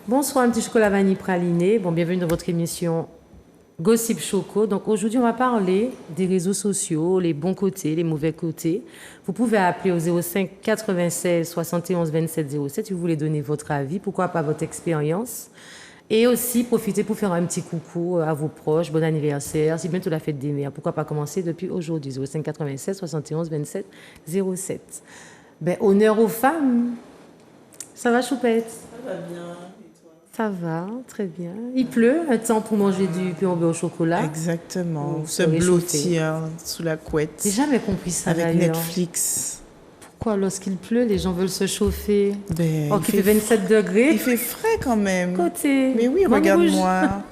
Bonsoir, un petit chocolat vanille praliné. Bon, bienvenue dans votre émission Gossip Choco. Donc aujourd'hui, on va parler des réseaux sociaux, les bons côtés, les mauvais côtés. Vous pouvez appeler au 05 96 71 27 07 si vous voulez donner votre avis, pourquoi pas votre expérience. Et aussi, profitez pour faire un petit coucou à vos proches, bon anniversaire, c'est bientôt la fête des mères. Pourquoi pas commencer depuis aujourd'hui, 05 96 71 27 07. Ben, honneur aux femmes. Ça va, Choupette? Ça va bien. Ça va, très bien. Il pleut, un temps pour manger du pain au chocolat. Exactement, se blottir sous la couette. J'ai jamais compris ça avec d'ailleurs. Netflix. Pourquoi lorsqu'il pleut, les gens veulent se chauffer? Ben, il fait 27 degrés. Il fait frais quand même. Côté. Mais oui, regarde-moi.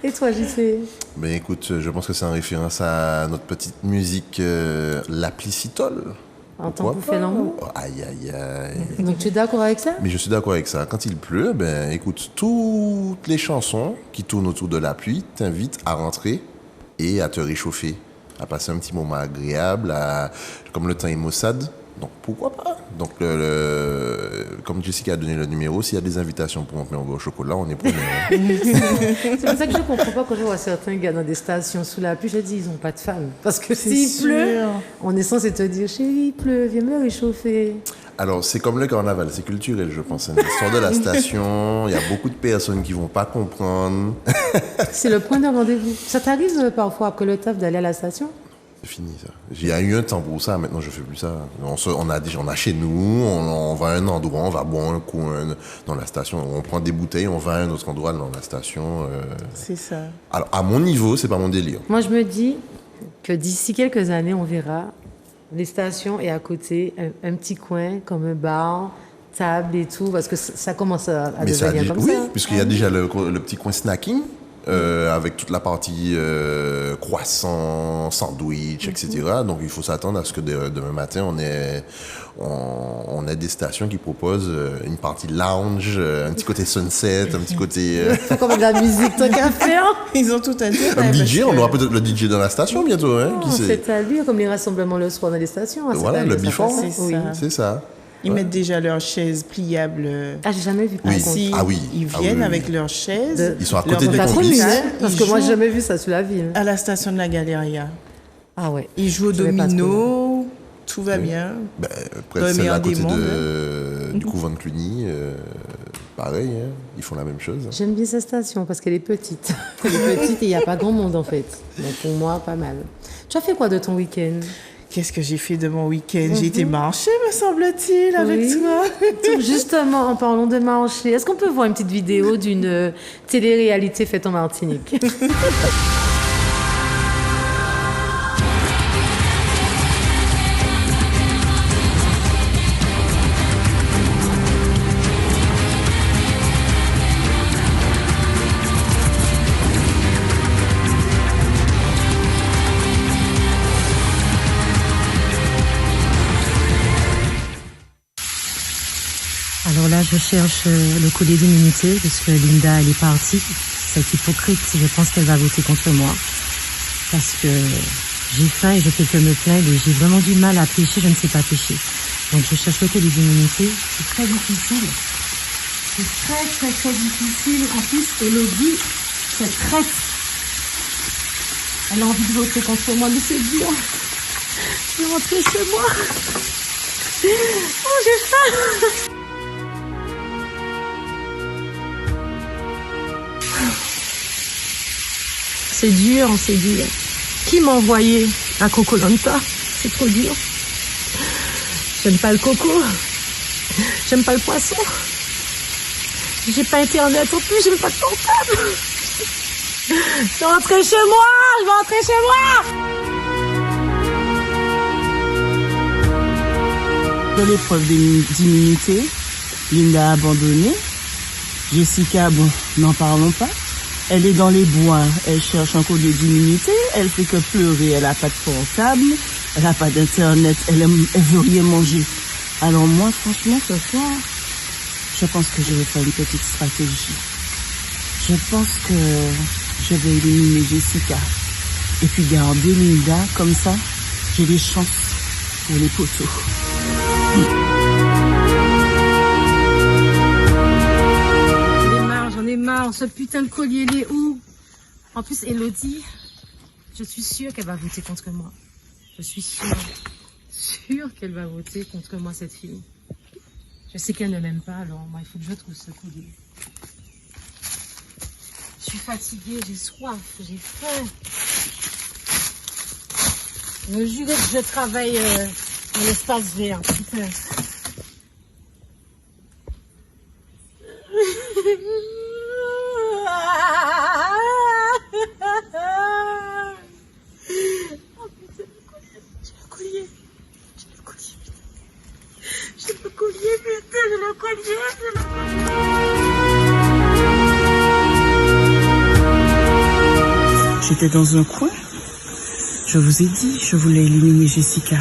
Et toi, JC? Ben écoute, je pense que c'est en référence à notre petite musique l'applicitol. En temps pour faire l'amour. Aïe, aïe, aïe. Donc tu es d'accord avec ça? Mais je suis d'accord avec ça. Quand il pleut, ben écoute, toutes les chansons qui tournent autour de la pluie t'invitent à rentrer et à te réchauffer, à passer un petit moment agréable, comme le temps est maussade. Donc pourquoi pas? Donc comme Jessica a donné le numéro, s'il y a des invitations pour monter au chocolat, on est preneur. C'est pour ça que je ne comprends pas quand je vois certains gars dans des stations sous la pluie, je dis ils n'ont pas de femme. Parce que s'il pleut, on est censé te dire chérie, il pleut, viens me réchauffer. Alors, c'est comme le carnaval, c'est culturel, je pense. C'est l'histoire de la station, il y a beaucoup de personnes qui ne vont pas comprendre. C'est le point de rendez-vous. Ça t'arrive parfois après le taf d'aller à la station? C'est fini, ça. Il y a eu un temps pour ça, maintenant je ne fais plus ça. On a chez nous, on va à un endroit, on va boire un coup dans la station, on prend des bouteilles, on va à un autre endroit dans la station. C'est ça. Alors, à mon niveau, c'est pas mon délire. Moi, je me dis que d'ici quelques années, on verra les stations et à côté, un petit coin comme un bar, table et tout, parce que ça commence à devenir comme ça. Oui, puisqu'il y a déjà le petit coin snacking. Avec toute la partie croissant, sandwich, etc. Donc il faut s'attendre à ce que demain matin on ait des stations qui proposent une partie lounge, un petit côté sunset, un petit côté... C'est comme de la musique, ton café. Ils ont tout à dire. Un DJ, on aura peut-être le DJ dans la station bientôt. Hein, c'est à lui, comme les rassemblements le soir dans les stations. Hein, voilà, le before, c'est ça. Ils mettent déjà leurs chaises pliables. Ah, j'ai jamais vu. Ici, ils viennent avec leurs chaises. Ils sont à côté des coulisses. Parce que moi, j'ai jamais vu ça sur la ville. À la station de la Galeria. Ah ouais. Ils jouent au domino. Tout va bien. Ben, presque celle à côté du couvent de Cluny. Pareil, hein, ils font la même chose. J'aime bien cette station parce qu'elle est petite. Elle est petite et il n'y a pas grand monde en fait. Donc pour moi, pas mal. Tu as fait quoi de ton week-end? Qu'est-ce que j'ai fait de mon week-end? J'ai été marcher, me semble-t-il, avec toi. Justement, en parlant de marcher, est-ce qu'on peut voir une petite vidéo d'une télé-réalité faite en Martinique? Alors là, je cherche le collier d'immunité parce que Linda, elle est partie. C'est hypocrite. Je pense qu'elle va voter contre moi. Parce que j'ai faim et je fais que me plaindre et j'ai vraiment du mal à pêcher. Je ne sais pas pêcher. Donc je cherche le collier d'immunité. C'est très difficile. C'est très, très, très difficile. En plus, Elodie, c'est très... Elle a envie de voter contre moi, mais c'est dur. Je vais rentrer chez moi. Oh, j'ai faim. C'est dur, c'est dur. Qui m'a envoyé à Kokolanta? C'est trop dur. J'aime pas le coco. J'aime pas le poisson. J'ai pas internet en plus, j'aime pas de portable. Je vais rentrer chez moi. Je vais rentrer chez moi. De l'épreuve d'immunité, Linda a abandonné. Jessica, bon, n'en parlons pas. Elle est dans les bois, elle cherche un collier d'immunité, elle fait que pleurer, elle n'a pas de portable, elle n'a pas d'internet, elle veut rien manger. Alors moi, franchement, ce soir, je pense que je vais faire une petite stratégie. Je pense que je vais éliminer Jessica et puis garder Linda, comme ça, j'ai des chances pour les poteaux. J'en ai marre, ce putain de collier, il est où? En plus, Elodie, je suis sûre qu'elle va voter contre moi. Je suis sûre qu'elle va voter contre moi, cette fille. Je sais qu'elle ne m'aime pas, alors moi, il faut que je trouve ce collier. Je suis fatiguée, j'ai soif, j'ai faim. Je me jure que je travaille dans l'espace vert, putain. Oh putain, j'ai le collier, putain. J'ai le collier, putain, j'ai le collier. J'étais dans un coin. Je vous ai dit, je voulais éliminer Jessica.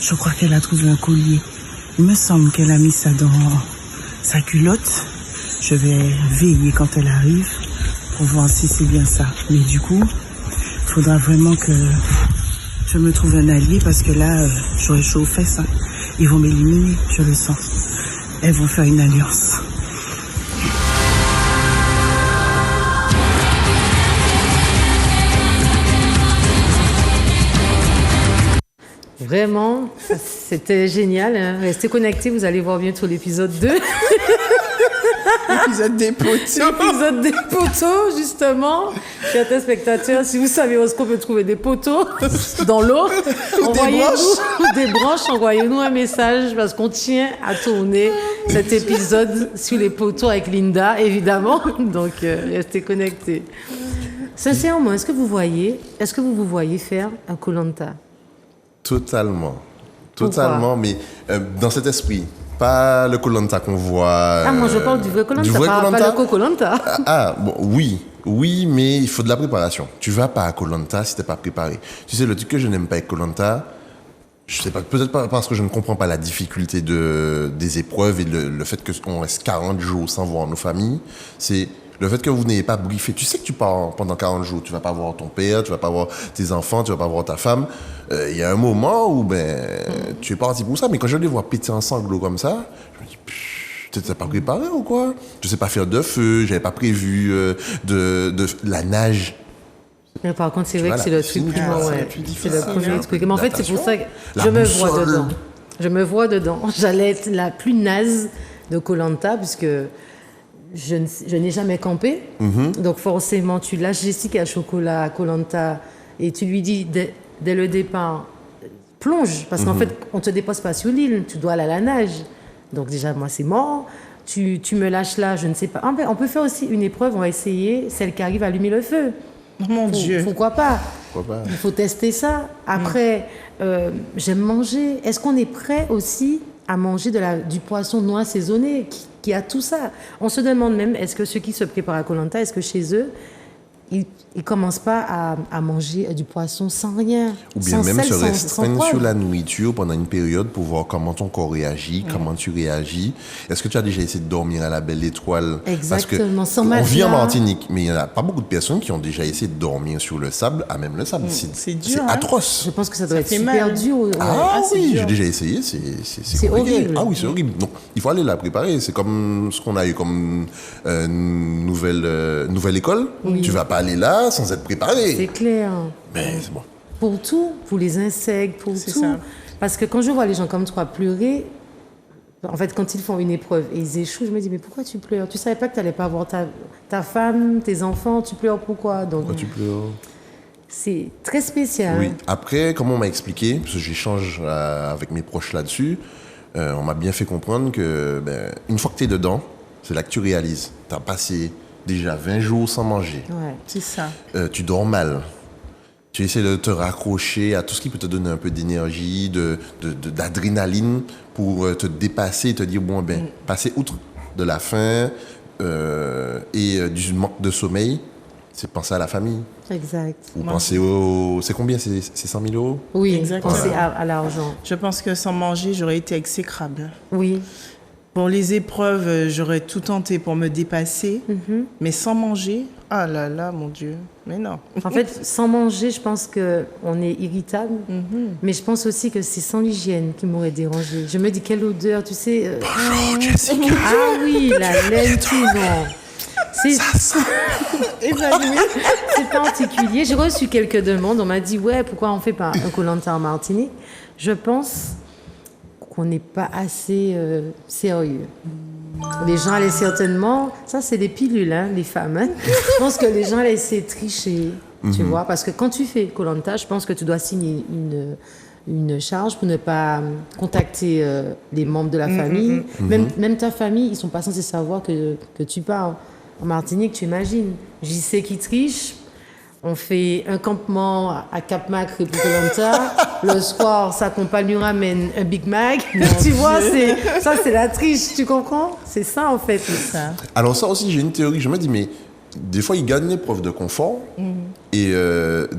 Je crois qu'elle a trouvé un collier. Il me semble qu'elle a mis ça dans sa culotte. Je vais veiller quand elle arrive pour voir si c'est bien ça. Mais du coup, il faudra vraiment que je me trouve un allié parce que là, j'aurais chaud aux fesses. Ils vont m'éliminer, je le sens. Elles vont faire une alliance. Vraiment, c'était génial. Hein. Restez connectés, vous allez voir bientôt l'épisode 2. L'épisode des poteaux. L'épisode des poteaux, justement. Chers téléspectateurs, si vous savez où est-ce qu'on peut trouver des poteaux dans l'eau, envoyez-nous des branches, envoyez-nous un message parce qu'on tient à tourner cet épisode sur les poteaux avec Linda, évidemment. Donc, restez connectés. Sincèrement, est-ce que vous vous voyez faire un Koh-Lanta? Totalement. Pourquoi? Mais dans cet esprit. Pas le Koh-Lanta qu'on voit. Ah, moi je parle du vrai Koh-Lanta, pas le Koh-Lanta. Bon, oui, mais il faut de la préparation. Tu vas pas à Koh-Lanta si t'es pas préparé. Tu sais, le truc que je n'aime pas avec Koh-Lanta, je sais pas, peut-être pas parce que je ne comprends pas la difficulté des épreuves et le fait qu'on reste 40 jours sans voir nos familles, c'est le fait que vous n'ayez pas briefé. Tu sais que tu pars pendant 40 jours, tu vas pas voir ton père, tu vas pas voir tes enfants, tu vas pas voir ta femme. Il y a un moment où tu es parti pour ça, mais quand je les vois péter en sanglots comme ça, je me dis, tu t'es pas préparé ou quoi? Je sais pas faire de feu, j'avais pas prévu de la nage. Mais par contre, c'est vrai que c'est le truc c'est le premier truc. Mais en fait, c'est pour ça que La je me boussole. vois dedans. Je me vois dedans. J'allais être la plus naze de Koh-Lanta puisque je n'ai jamais campé. Donc forcément, tu lâches Jessica Chocolat à Koh-Lanta et tu lui dis dès le départ, plonge. Parce qu'en fait, on ne te dépose pas sur l'île. Tu dois aller à la nage. Donc déjà, moi, c'est mort. Tu me lâches là, je ne sais pas. En fait, on peut faire aussi une épreuve, on va essayer, celle qui arrive à allumer le feu. Mon Dieu. Pourquoi pas? Pourquoi pas? Il faut tester ça. Après, j'aime manger. Est-ce qu'on est prêt aussi à manger du poisson noir saisonné qui a tout ça? On se demande même, est-ce que ceux qui se préparent à Koh-Lanta, est-ce que chez eux, ils ne commencent pas à manger du poisson sans rien? Ou bien sans même sel, se sans restreindre poivre. sur la nourriture pendant une période pour voir comment ton corps réagit, comment tu réagis. Est-ce que tu as déjà essayé de dormir à la belle étoile? Exactement, Parce sans que on vit en matelas. Martinique, mais il n'y en a pas beaucoup de personnes qui ont déjà essayé de dormir sur le sable, à même le sable. C'est dur, C'est hein. atroce. Je pense que ça doit être fait super mal. dur. Ouais. Ah c'est oui, dur. j'ai déjà essayé, c'est compliqué. horrible. Ah oui, c'est horrible. Donc, il faut aller la préparer. C'est comme ce qu'on a eu comme nouvelle école. Tu vas pas aller là sans être préparé. C'est clair. Mais c'est bon. Pour tout, pour les insectes, pour C'est tout. ça. Parce que quand je vois les gens comme toi pleurer, en fait, quand ils font une épreuve et ils échouent, je me dis, mais pourquoi tu pleures? Tu savais pas que tu n'allais pas voir ta femme, tes enfants, tu pleures pourquoi? Donc, Pourquoi tu pleures? c'est très spécial. Oui. Après, comme on m'a expliqué, parce que j'échange avec mes proches là-dessus, on m'a bien fait comprendre que une fois que tu es dedans, c'est là que tu réalises. Tu as passé déjà 20 jours sans manger. Ouais. C'est ça. Tu dors mal. Tu essaies de te raccrocher à tout ce qui peut te donner un peu d'énergie, d'adrénaline pour te dépasser et te dire, passer outre de la faim et du manque de sommeil, c'est penser à la famille. Exact. Ou penser au... C'est combien? C'est 100 000 euros? Oui, Exactement. penser à l'argent. Je pense que sans manger, j'aurais été exécrable. Oui. Pour les épreuves, j'aurais tout tenté pour me dépasser, mais sans manger, ah là là, mon Dieu, mais non. En fait, sans manger, je pense qu'on est irritable, mais je pense aussi que c'est sans l'hygiène qui m'aurait dérangé. Je me dis, quelle odeur, tu sais. Bonjour, Jessica. Ah oui, la laine qui, non. C'est particulier. J'ai reçu quelques demandes. On m'a dit, ouais, pourquoi on fait pas un Koh-Lanta en Martinique? Je pense qu'on n'est pas assez sérieux. Les gens allaient certainement... Ça, c'est des pilules, hein, les femmes. Hein. Je pense que les gens allaient essayer de tricher, tu vois. Parce que quand tu fais Koh-Lanta, je pense que tu dois signer une charge pour ne pas contacter les membres de la famille. Même ta famille, ils ne sont pas censés savoir que tu pars. En Martinique, tu imagines. JC qui triche. On fait un campement à Cap-Macré pour Koh-Lanta. Le soir, sa compagne lui ramène un Big Mac. Tu vois, c'est la triche, tu comprends? C'est ça, en fait. C'est ça. Alors ça aussi, j'ai une théorie. Je me dis, mais des fois, ils gagnent l'épreuve de confort. Et le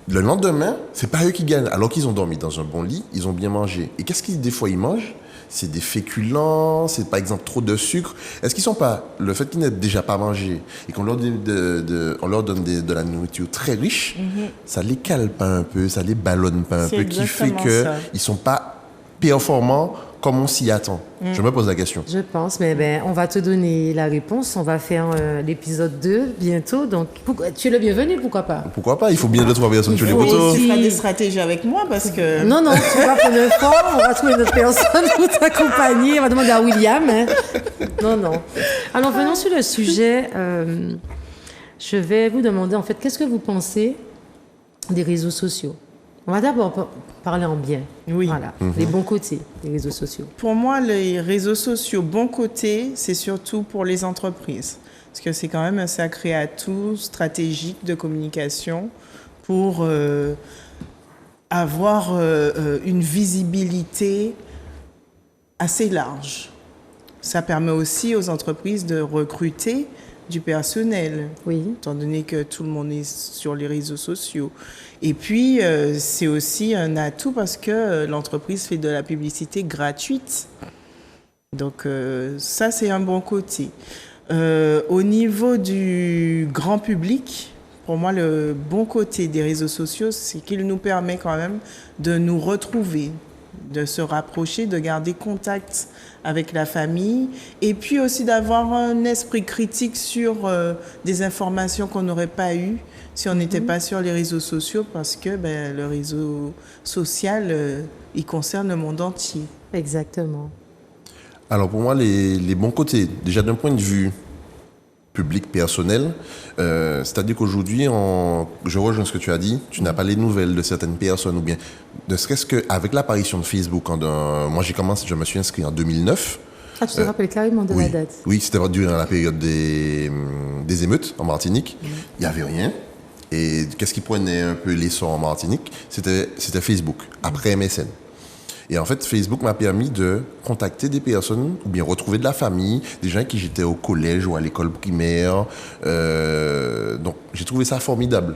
lendemain, c'est pas eux qui gagnent. Alors qu'ils ont dormi dans un bon lit, ils ont bien mangé. Et qu'est-ce qu'ils, des fois, ils mangent? C'est des féculents, c'est par exemple trop de sucre. Est-ce qu'ils sont pas, le fait qu'ils n'aient déjà pas mangé et qu'on leur donne, on leur donne de la nourriture très riche, ça les cale pas un peu, ça les ballonne pas un peu, qui fait qu'ils ne sont pas performants comme on s'y attend. Je me pose la question. Je pense, mais on va te donner la réponse. On va faire l'épisode 2 bientôt. Donc, tu es le bienvenu, pourquoi pas? Pourquoi pas? Il faut bien 2-3 personnes sur les faut poteaux. Tu feras des stratégies avec moi parce que... Non, tu vas prendre un fort, on va trouver une autre personne pour t'accompagner. On va demander à William. Hein. Non. Alors, venons sur le sujet. Je vais vous demander, en fait, qu'est-ce que vous pensez des réseaux sociaux? On va d'abord parler en bien. Oui. Voilà, les bons côtés des réseaux sociaux. Pour moi, les réseaux sociaux, bon côté, c'est surtout pour les entreprises. Parce que c'est quand même un sacré atout stratégique de communication pour avoir une visibilité assez large. Ça permet aussi aux entreprises de recruter du personnel, étant donné que tout le monde est sur les réseaux sociaux. Et puis, c'est aussi un atout parce que l'entreprise fait de la publicité gratuite. Donc, ça, c'est un bon côté. Au niveau du grand public, pour moi, le bon côté des réseaux sociaux, c'est qu'il nous permet quand même de nous retrouver, de se rapprocher, de garder contact avec la famille et puis aussi d'avoir un esprit critique sur des informations qu'on n'aurait pas eues si on n'était pas sur les réseaux sociaux parce que le réseau social, il concerne le monde entier. Exactement. Alors pour moi, les bons côtés, déjà d'un point de vue public, personnel, c'est-à-dire qu'aujourd'hui, je rejoins ce que tu as dit, tu n'as pas les nouvelles de certaines personnes ou bien, ne serait-ce qu'avec l'apparition de Facebook, moi je me suis inscrit en 2009. Ah, tu te rappelles carrément de la date? Oui, c'était durant la période des émeutes en Martinique, il n'y avait rien. Et qu'est-ce qui prenait un peu l'essor en Martinique? C'était Facebook, après MSN. Et en fait, Facebook m'a permis de contacter des personnes ou bien retrouver de la famille, des gens avec qui j'étais au collège ou à l'école primaire. Donc, j'ai trouvé ça formidable.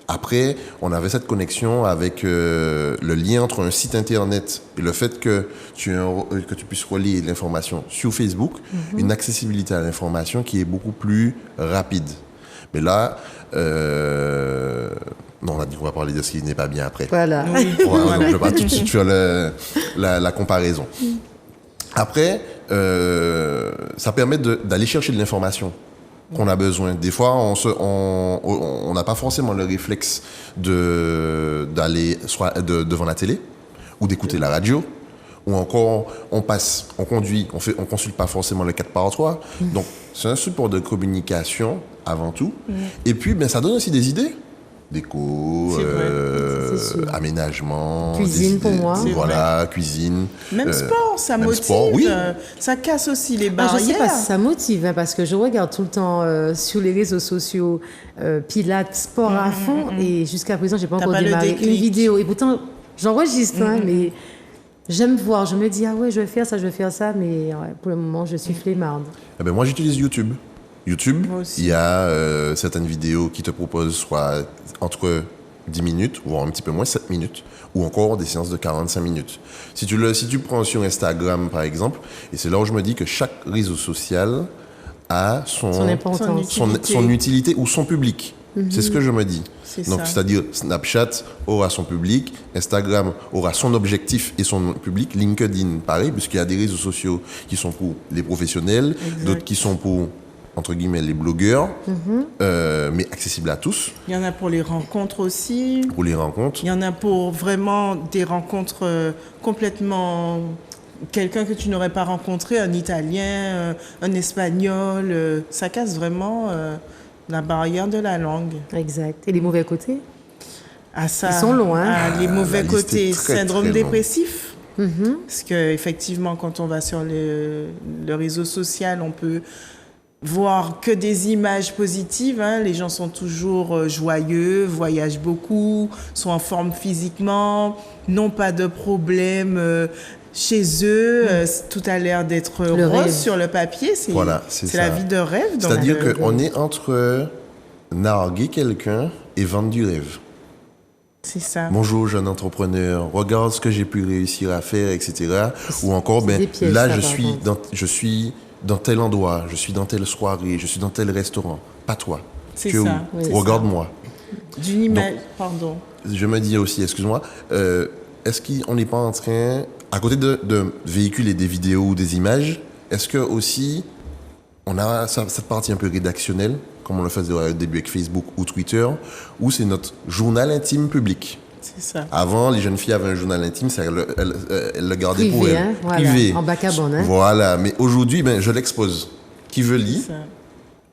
Après, on avait cette connexion avec le lien entre un site internet et le fait que tu puisses relier l'information sur Facebook, une accessibilité à l'information qui est beaucoup plus rapide. Mais là, non, on a dit qu'on va parler de ce qui n'est pas bien après. Voilà. Oui. Donc, je ne vais pas tout de suite faire la comparaison. Après, ça permet d'aller chercher de l'information qu'on a besoin. Des fois, on n'a pas forcément le réflexe d'aller devant la télé ou d'écouter la radio. Ou encore, on conduit, on consulte pas forcément le 4x3. Donc, c'est un support de communication avant tout. Et puis, ça donne aussi des idées. Déco, aménagement, cuisine pour moi. Voilà, cuisine. Même sport, ça motive. Sport, oui. Ça casse aussi les barrières. Je ne sais pas si ça motive, hein, parce que je regarde tout le temps sur les réseaux sociaux Pilates, sport à fond, et jusqu'à présent, j'ai pas encore démarré une vidéo. Et pourtant, j'enregistre, mais j'aime voir. Je me dis, ah ouais, je vais faire ça, mais pour le moment, je suis flemmarde. Moi, j'utilise YouTube. YouTube, Moi aussi. il y a certaines vidéos qui te proposent soit entre 10 minutes, voire un petit peu moins, 7 minutes, ou encore des séances de 45 minutes. Si tu prends sur Instagram, par exemple, et c'est là où je me dis que chaque réseau social a Son importance. son utilité ou son public. C'est ce que je me dis. C'est Donc, ça. c'est-à-dire, Snapchat aura son public, Instagram aura son objectif et son public, LinkedIn, pareil, puisqu'il y a des réseaux sociaux qui sont pour les professionnels, d'autres qui sont pour, entre guillemets, les blogueurs, mais accessibles à tous, Il y en a pour les rencontres aussi. pour les rencontres. Il y en a pour vraiment des rencontres complètement... Quelqu'un que tu n'aurais pas rencontré, un Italien, un Espagnol. Ça casse vraiment la barrière de la langue. Exact. Et les mauvais côtés? Ah, ça, Ils sont longs, hein? Les mauvais la liste côtés, est très, syndrome très longue. dépressif. Parce qu'effectivement, quand on va sur le réseau social, on peut voir que des images positives. Hein. Les gens sont toujours joyeux, voyagent beaucoup, sont en forme physiquement, n'ont pas de problème chez eux. Tout a l'air d'être Le rose rêve. sur le papier. C'est Voilà, c'est la ça. vie de rêve. donc, C'est-à-dire qu'on est entre narguer quelqu'un et vendre du rêve. c'est ça. Bonjour jeune entrepreneur, regarde ce que j'ai pu réussir à faire, etc. Ou encore, c'est des pièges, là ça, je par suis dans tel endroit, je suis dans telle soirée, je suis dans tel restaurant. Pas toi. C'est Tu es ça, où? c'est Regarde-moi. D'une image, pardon. Je me dis aussi, excuse-moi, est-ce qu'on n'est pas en train, à côté de véhiculer des vidéos ou des images, est-ce que aussi on a cette partie un peu rédactionnelle, comme on le faisait au début avec Facebook ou Twitter, où c'est notre journal intime public? C'est ça. Avant, les jeunes filles avaient un journal intime, elles le gardaient Privé, pour elles. hein, voilà, Privé. en bac à bonne, hein. Voilà, mais aujourd'hui, je l'expose. Qui veut lire, Ça.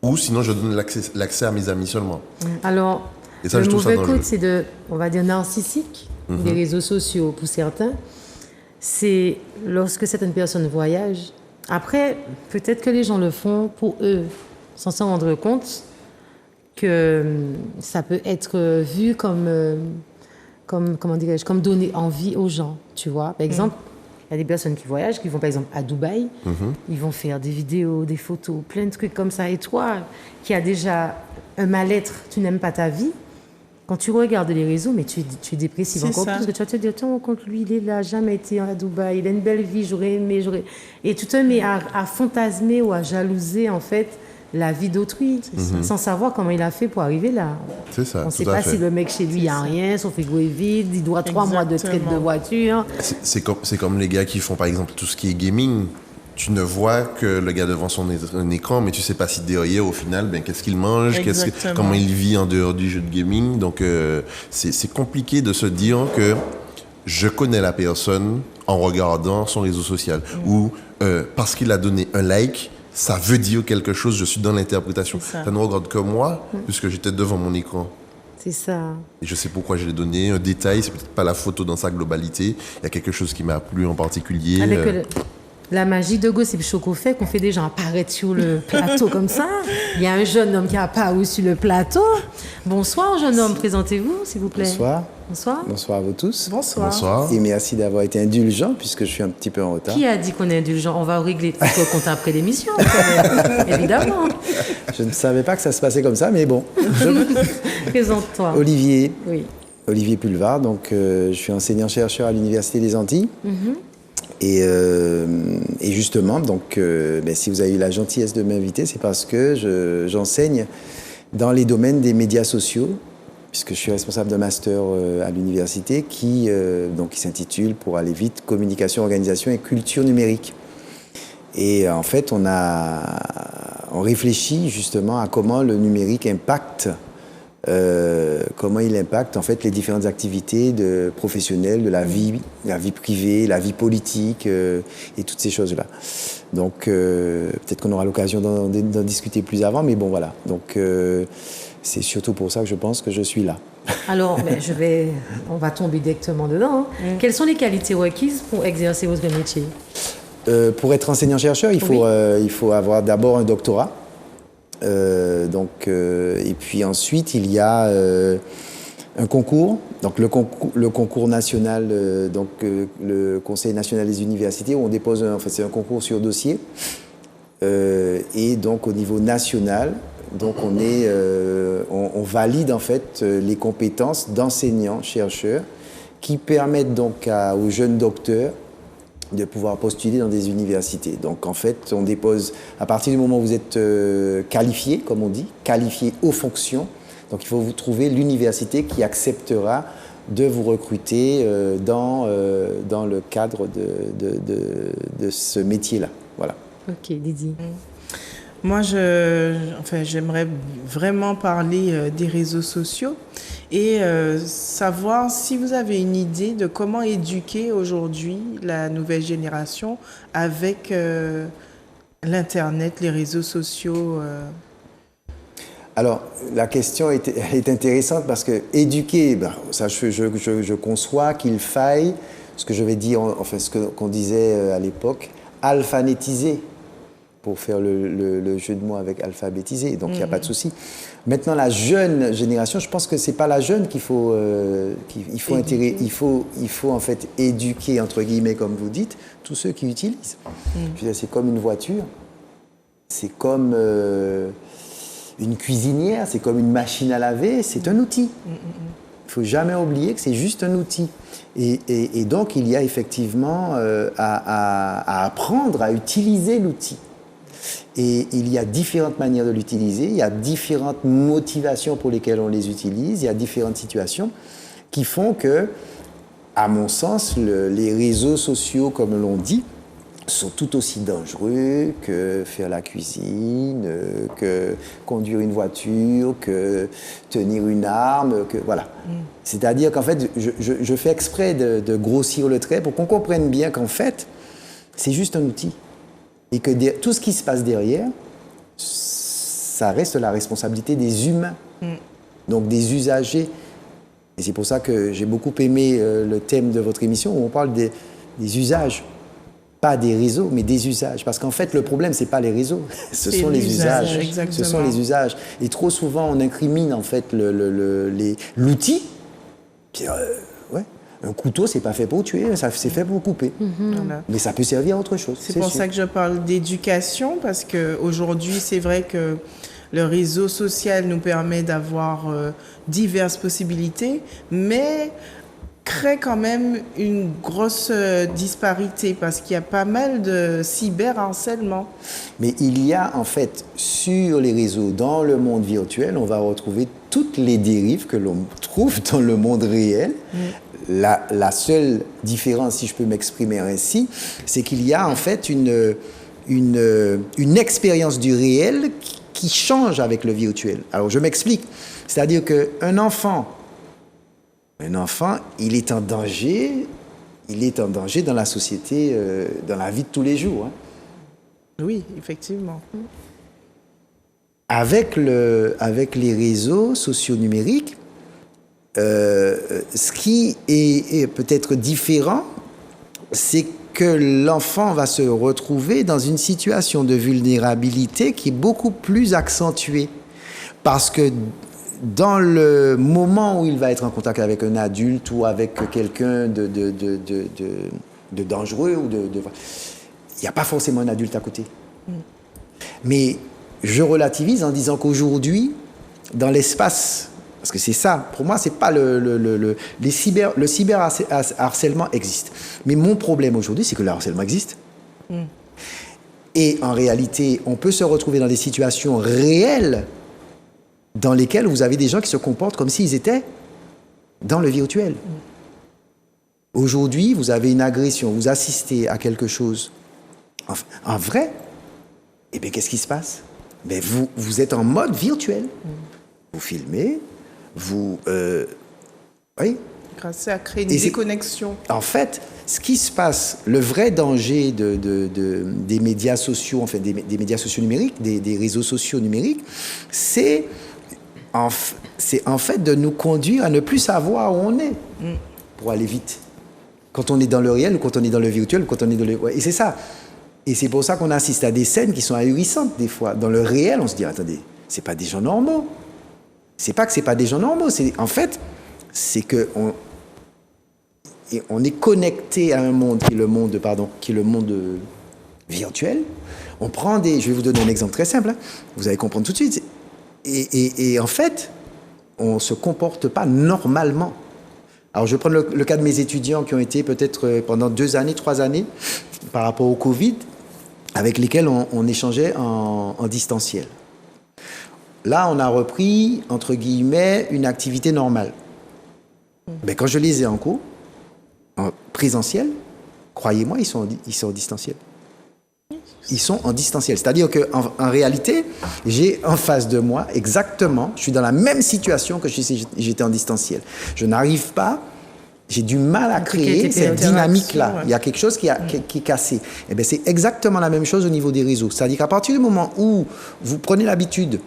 ou sinon je donne l'accès à mes amis seulement. Alors, Et ça, le je trouve ça mauvais dangereux. côté, c'est on va dire, narcissique des réseaux sociaux pour certains. C'est lorsque certaines personnes voyagent. Après, peut-être que les gens le font pour eux, sans s'en rendre compte que ça peut être vu comment dirais-je, comme donner envie aux gens, tu vois. Par exemple, il y a des personnes qui voyagent, qui vont par exemple à Dubaï, ils vont faire des vidéos, des photos, plein de trucs comme ça. Et toi, qui as déjà un mal-être, tu n'aimes pas ta vie, quand tu regardes les réseaux, mais tu es dépressif C'est encore ça. plus, parce que tu vas te dire, tiens, compte lui, il n'a jamais été à Dubaï, il a une belle vie, j'aurais aimé, Et tu te mets à fantasmer ou à jalouser, en fait, la vie d'autrui, sans savoir comment il a fait pour arriver là. C'est ça, On ne tout sait à pas fait. si le mec chez lui, il n'y a rien, son frigo est vide, il doit 3 mois de traite de Exactement. voiture. C'est comme les gars qui font par exemple tout ce qui est gaming. Tu ne vois que le gars devant un écran, mais tu sais pas si derrière, au final, qu'est-ce qu'il mange, Exactement. comment il vit en dehors du jeu de gaming. Donc, c'est compliqué de se dire que je connais la personne en regardant son réseau social. Ou parce qu'il a donné un like, ça veut dire quelque chose, je suis dans l'interprétation. C'est ça. Ça ne regarde que moi, puisque j'étais devant mon écran. C'est ça. Et je sais pourquoi je l'ai donné. Un détail, c'est peut-être pas la photo dans sa globalité. Il y a quelque chose qui m'a plu en particulier. Avec la magie de Gossip Choco fait qu'on fait des gens apparaître sur le plateau comme ça. Il y a un jeune homme qui a apparu sur le plateau. Bonsoir, jeune homme, présentez-vous, s'il vous plaît. Bonsoir. Bonsoir. Bonsoir à vous tous. Bonsoir. Bonsoir. Et merci d'avoir été indulgent puisque je suis un petit peu en retard. Qui a dit qu'on est indulgent? On va régler tout ce compte après l'émission, quand même. Évidemment. Je ne savais pas que ça se passait comme ça, mais bon. Présente-toi. Olivier, Oui. Olivier Pulvar, donc je suis enseignant-chercheur à l'Université des Antilles. Et justement, donc, si vous avez eu la gentillesse de m'inviter, c'est parce que j'enseigne dans les domaines des médias sociaux, puisque je suis responsable d'un master à l'université qui s'intitule, pour aller vite, Communication, Organisation et Culture numérique. Et en fait, on réfléchit justement à comment le numérique impacte en fait les différentes activités professionnelles de la vie privée, la vie politique et toutes ces choses-là. Donc peut-être qu'on aura l'occasion d'en discuter plus avant, mais bon voilà. Donc c'est surtout pour ça que je pense que je suis là. Alors, on va tomber directement dedans. Quelles sont les qualités requises pour exercer votre métier? Pour être enseignant-chercheur, il faut avoir d'abord un doctorat. Et puis ensuite, il y a un concours, donc le concours national, le Conseil national des universités, où on dépose c'est un concours sur dossier. Et donc au niveau national, donc on valide en fait les compétences d'enseignants, chercheurs, qui permettent donc aux jeunes docteurs de pouvoir postuler dans des universités. Donc en fait, on dépose, à partir du moment où vous êtes qualifié, comme on dit, qualifié aux fonctions, donc il faut vous trouver l'université qui acceptera de vous recruter dans le cadre de ce métier-là. Voilà. Ok, Didi. Moi, j'aimerais vraiment parler des réseaux sociaux et savoir si vous avez une idée de comment éduquer aujourd'hui la nouvelle génération avec l'Internet, les réseaux sociaux. Alors, la question est intéressante parce que éduquer, ça, je conçois qu'il faille, ce que je vais dire, enfin, qu'on disait à l'époque, alphabétiser, pour faire le jeu de mots avec alphabétiser. Donc, il n'y a pas de souci. Maintenant, la jeune génération, je pense que ce n'est pas la jeune qu'il faut, il faut en fait éduquer, entre guillemets, comme vous dites, tous ceux qui utilisent. Je veux dire, c'est comme une voiture, c'est comme une cuisinière, c'est comme une machine à laver, c'est un outil. Il ne faut jamais oublier que c'est juste un outil. Et donc, il y a effectivement à apprendre à utiliser l'outil. Et il y a différentes manières de l'utiliser, il y a différentes motivations pour lesquelles on les utilise, il y a différentes situations qui font que, à mon sens, les réseaux sociaux, comme l'on dit, sont tout aussi dangereux que faire la cuisine, que conduire une voiture, que tenir une arme, que voilà. C'est-à-dire qu'en fait, je fais exprès de grossir le trait pour qu'on comprenne bien qu'en fait, c'est juste un outil. Et que tout ce qui se passe derrière, ça reste la responsabilité des humains, donc des usagers. Et c'est pour ça que j'ai beaucoup aimé le thème de votre émission où on parle des usages. Pas des réseaux, mais des usages. Parce qu'en fait, le problème, ce n'est pas les réseaux, ce sont les usages. Exactement. Ce sont les usages. Et trop souvent, on incrimine en fait l'outil. Puis, ouais. Un couteau, c'est pas fait pour tuer, c'est fait pour couper. Voilà. Mais ça peut servir à autre chose. C'est pour ça que je parle d'éducation, parce qu'aujourd'hui, c'est vrai que le réseau social nous permet d'avoir diverses possibilités, mais crée quand même une grosse disparité, parce qu'il y a pas mal de cyberharcèlement. Mais il y a en fait, sur les réseaux, dans le monde virtuel, on va retrouver toutes les dérives que l'on trouve dans le monde réel. La seule différence, si je peux m'exprimer ainsi, c'est qu'il y a en fait une expérience du réel qui change avec le virtuel. Alors je m'explique. C'est-à-dire qu'un enfant, il est en danger dans la société, dans la vie de tous les jours. Oui, effectivement. Avec les réseaux sociaux numériques, ce qui est peut-être différent, c'est que l'enfant va se retrouver dans une situation de vulnérabilité qui est beaucoup plus accentuée. Parce que dans le moment où il va être en contact avec un adulte ou avec quelqu'un de dangereux, il n'y a pas forcément un adulte à côté. Mais je relativise en disant qu'aujourd'hui, dans l'espace, parce que c'est ça, pour moi, c'est pas le cyberharcèlement existe. Mais mon problème aujourd'hui, c'est que le harcèlement existe. Et en réalité, on peut se retrouver dans des situations réelles dans lesquelles vous avez des gens qui se comportent comme s'ils étaient dans le virtuel. Aujourd'hui, vous avez une agression, vous assistez à quelque chose en vrai, et bien qu'est-ce qui se passe? Ben vous êtes en mode virtuel. Vous filmez, oui. Ça crée une déconnexion. En fait, ce qui se passe, le vrai danger des médias sociaux, enfin des médias sociaux numériques, des réseaux sociaux numériques, c'est en fait de nous conduire à ne plus savoir où on est pour aller vite. Quand on est dans le réel ou quand on est dans le virtuel ou quand on est dans le... Et c'est ça. Et c'est pour ça qu'on assiste à des scènes qui sont ahurissantes des fois. Dans le réel, on se dit, attendez, c'est pas des gens normaux. C'est pas que c'est pas des gens normaux. En fait, c'est que on est connecté à un monde qui est le monde virtuel. On prend je vais vous donner un exemple très simple, hein. Vous allez comprendre tout de suite. Et en fait, on ne se comporte pas normalement. Alors, je vais prendre le cas de mes étudiants qui ont été peut-être pendant 2 années, 3 années, par rapport au Covid, avec lesquels on échangeait en distanciel. Là, on a repris, entre guillemets, une activité normale. Mais quand je les ai en cours, en présentiel, croyez-moi, ils sont en distanciel. Ils sont en distanciel. C'est-à-dire qu'en réalité, j'ai en face de moi, exactement, je suis dans la même situation que j'étais en distanciel. Je n'arrive pas, j'ai du mal à créer cette dynamique-là. Ouais. Il y a quelque chose qui est cassé. Et bien, c'est exactement la même chose au niveau des réseaux. C'est-à-dire qu'à partir du moment où vous prenez l'habitude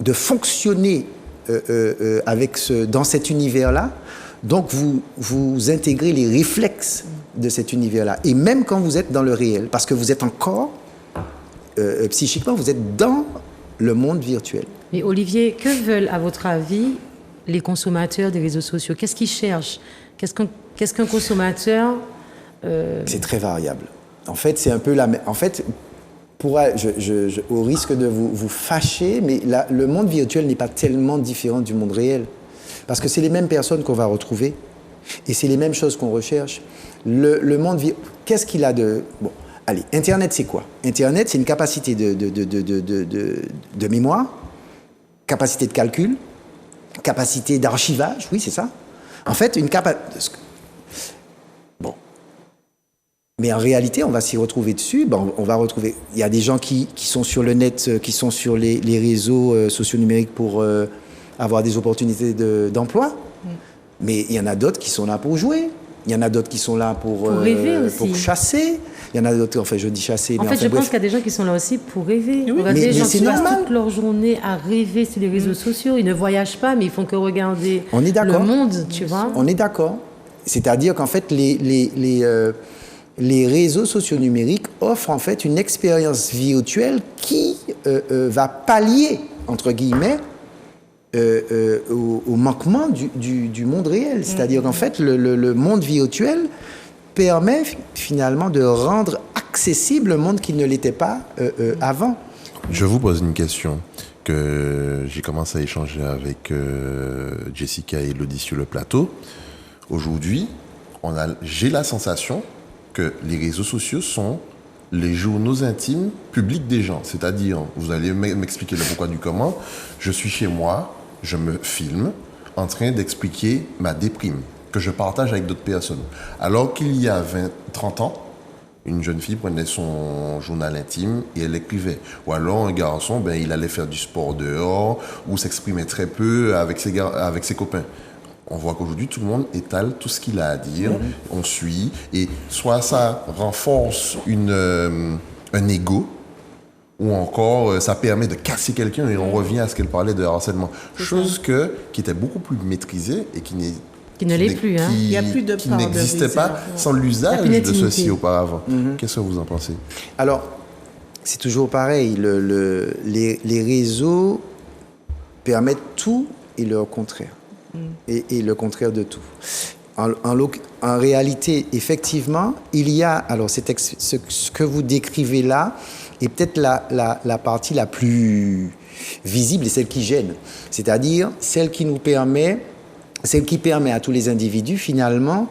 de fonctionner dans cet univers-là, donc vous intégrez les réflexes de cet univers-là. Et même quand vous êtes dans le réel, parce que vous êtes encore, psychiquement, vous êtes dans le monde virtuel. Mais Olivier, que veulent, à votre avis, les consommateurs des réseaux sociaux? Qu'est-ce qu'ils cherchent? Qu'est-ce qu'un consommateur... C'est très variable. En fait, c'est un peu la même... En fait, au risque de vous fâcher, mais le monde virtuel n'est pas tellement différent du monde réel. Parce que c'est les mêmes personnes qu'on va retrouver. Et c'est les mêmes choses qu'on recherche. Le monde... Qu'est-ce qu'il a de... Bon, allez, Internet, c'est quoi? Internet, c'est une capacité de mémoire, capacité de calcul, capacité d'archivage, oui, c'est ça. En fait, une capacité... Bon. Mais en réalité, on va s'y retrouver dessus. Bon, on va retrouver... Il y a des gens qui sont sur le net, qui sont sur les réseaux sociaux numériques pour avoir des opportunités d'emploi. Mais il y en a d'autres qui sont là pour jouer. Il y en a d'autres qui sont là pour rêver aussi. Pour chasser. Il y en a d'autres, enfin je dis chasser. En fait, je pense qu'il y a des gens qui sont là aussi pour rêver. Oui, mais gens c'est qui normal. passent toute leur journée à rêver sur les réseaux sociaux. Ils ne voyagent pas, mais ils font que regarder le monde, tu vois. On est d'accord. C'est-à-dire qu'en fait, les réseaux sociaux numériques offrent en fait une expérience virtuelle qui va pallier, entre guillemets, au manquement du monde réel. C'est-à-dire qu'en fait, le monde virtuel permet finalement de rendre accessible le monde qui ne l'était pas avant. Je vous pose une question que j'ai commencé à échanger avec Jessica et Elodie sur le plateau. Aujourd'hui, j'ai la sensation que les réseaux sociaux sont les journaux intimes publics des gens. C'est-à-dire, vous allez m'expliquer le pourquoi du comment, je suis chez moi, je me filme en train d'expliquer ma déprime que je partage avec d'autres personnes. Alors qu'il y a 30 ans, une jeune fille prenait son journal intime et elle l'écrivait. Ou alors un garçon, il allait faire du sport dehors ou s'exprimait très peu avec ses copains. On voit qu'aujourd'hui, tout le monde étale tout ce qu'il a à dire, on suit, et soit ça renforce un ego, ou encore ça permet de casser quelqu'un et on revient à ce qu'elle parlait de harcèlement. Chose qui était beaucoup plus maîtrisée et qui ne l'est plus. Il n'y a plus de qui n'existait pas sans l'usage de ceci auparavant. Qu'est-ce que vous en pensez? Alors, c'est toujours pareil. Les réseaux permettent tout et leur contraire. Et le contraire de tout. En réalité, effectivement, il y a... Alors, ce que vous décrivez là est peut-être la partie la plus visible et celle qui gêne. C'est-à-dire celle qui permet à tous les individus, finalement,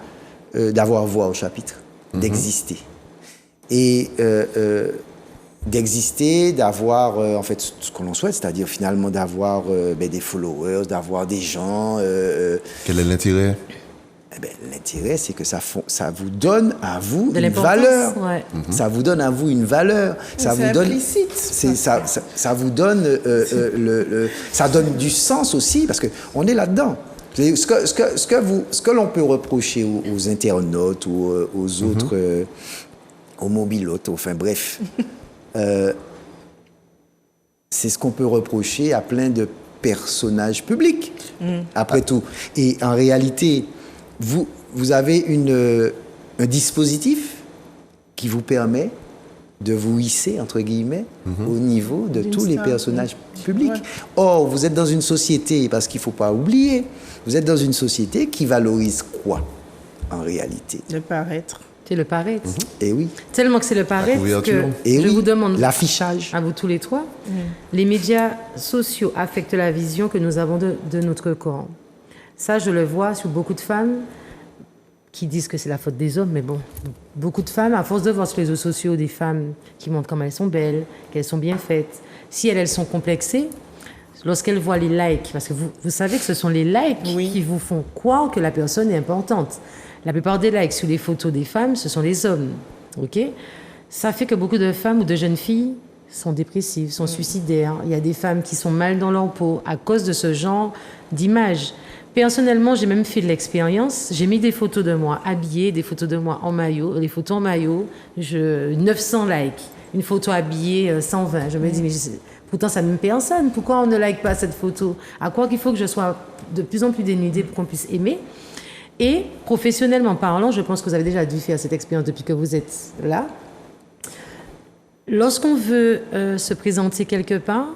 d'avoir voix au chapitre, d'exister. Et d'exister, d'avoir en fait ce que l'on souhaite, c'est-à-dire finalement d'avoir des followers, d'avoir des gens... Quel est l'intérêt? L'intérêt, c'est que ça vous donne à vous une valeur. Ouais. Ça vous donne à vous une valeur. Ça vous donne, implicite. Ça vous donne ça donne du sens aussi parce que on est là-dedans. Ce que l'on peut reprocher aux internautes ou aux autres, aux mobilotes, enfin bref, c'est ce qu'on peut reprocher à plein de personnages publics, après tout. Et en réalité, vous avez un dispositif qui vous permet de vous hisser, entre guillemets, au niveau de tous les personnages publics. Ouais. Or, vous êtes dans une société, parce qu'il ne faut pas oublier, vous êtes dans une société qui valorise quoi, en réalité? Le paraître. C'est le paraître. Et oui. Tellement que c'est le paraître couverture. que Et je oui. vous demande, L'affichage. à vous tous les trois, les médias sociaux affectent la vision que nous avons de notre corps. Ça, je le vois sur beaucoup de femmes qui disent que c'est la faute des hommes, mais bon, beaucoup de femmes, à force de voir sur les réseaux sociaux des femmes qui montrent comment elles sont belles, qu'elles sont bien faites, si elles sont complexées, lorsqu'elles voient les likes, parce que vous savez que ce sont les likes qui vous font croire que la personne est importante. La plupart des likes sur les photos des femmes, ce sont les hommes. Ok ? Ça fait que beaucoup de femmes ou de jeunes filles sont dépressives, sont suicidaires. Il y a des femmes qui sont mal dans leur peau à cause de ce genre d'image. Personnellement, j'ai même fait de l'expérience. J'ai mis des photos de moi habillée, des photos de moi en maillot. Les photos en maillot, 900 likes. Une photo habillée, 120. Je me dis, mais pourtant, ça ne me personne. Pourquoi on ne like pas cette photo? À quoi qu'il faut que je sois de plus en plus dénudée pour qu'on puisse aimer? Et professionnellement parlant, je pense que vous avez déjà dû faire cette expérience depuis que vous êtes là. Lorsqu'on veut se présenter quelque part,